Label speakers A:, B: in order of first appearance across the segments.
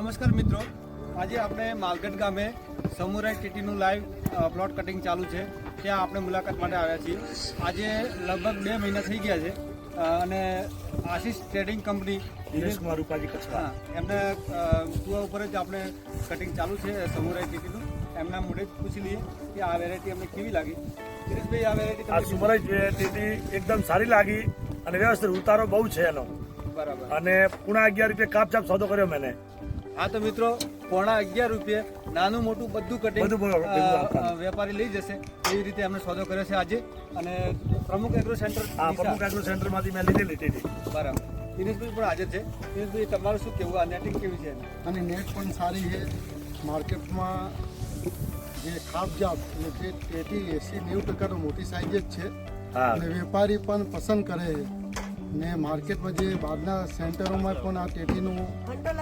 A: નમસ્કાર મિત્રો, આજે આપણે માલગઢ ગામે સમુરાઈ ટીટીનું લાઈવ પ્લોટ કટિંગ ચાલુ છે. ત્યાં આપણે મુલાકાત માટે આવ્યા છીએ. આજે લગભગ 2 મહિના થઈ ગયા છે અને આશીષ ટ્રેડિંગ કંપની
B: દિનેશકુમાર રૂપાજી કચ્છ
A: એમને કુવા ઉપર જ આપણે કટિંગ ચાલુ છે સમુરાઈ ટીટીનું. એમના મોઢે જ પૂછી લઈએ કે આ વેરાયટી અમને કેવી લાગી. દિનેશભાઈ, આ વેરાયટી
B: આ સમુરાઈ ટીટી એકદમ સારી લાગી અને વ્યવસ્થિત ઉતારો બહુ છે એનો.
A: બરાબર.
B: અને પૂણા 11 રૂપિયા કાપચાપ સોદો કર્યો મેને.
A: હા તો મિત્રો, પોણા 11 રૂપિયે નાનું મોટું બધું કટિંગ વેપારી લઈ જશે એવી રીતે અમને સોદો કર્યો છે આજે. અને પ્રમુખ એગ્રો સેન્ટર
B: માંથી મેં લીધેલી ટીટી.
A: બરાબર. દિનેશભાઈ પણ હાજર છે. દિનેશભાઈ, તમારું શું કહેવું? આ નેટિંગ કેવી છે?
C: અને નેટ પણ સારી છે. માર્કેટમાં જે ખાપજાપ એટલે જે 80-90% મોટી સાઈઝ જ છે અને વેપારી પણ પસંદ કરે છે. ને માર્કેટમાં જે બહારના સેન્ટરોમાં પણ આ ટેટીનું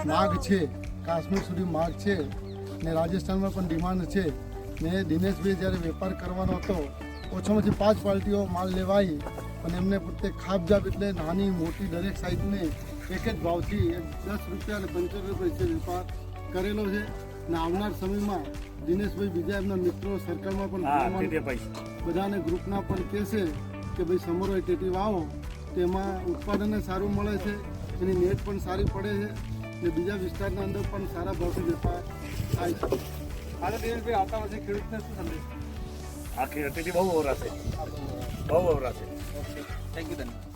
C: માગ છે, કાશ્મીર સુધી માગ છે ને રાજસ્થાનમાં પણ ડિમાન્ડ છે. ને દિનેશભાઈ જ્યારે વેપાર કરવાનો હતો, ઓછામાંથી 5 પાર્ટીઓ માલ લેવાઈ અને એમને પોતે ખાપજાપ એટલે નાની મોટી દરેક સાઈઝને એક જ ભાવથી 10 રૂપિયા અને 75 રૂપિયા વેપાર કરેલો છે. ને આવનાર સમયમાં દિનેશભાઈ બીજા એમના મિત્રો સર્કલમાં પણ બધાને ગ્રુપના પણ કહેશે કે ભાઈ સમુરાઈ ટેટી વાવો. તેમાં ઉત્પાદન સારું મળે છે, એની નેટ પણ સારી પડે છે ને બીજા વિસ્તારના અંદર પણ સારા ભાવથી વેપાર થાય છે.
A: હાલ દિનેશભાઈ, આવતા વર્ષે ખેડૂતને શું સંદેશ?
B: આ ટેટી બહુ વવરાશે, બહુ વવરાશે.
A: ઓકે, થેન્ક યુ ધન્યવાદ.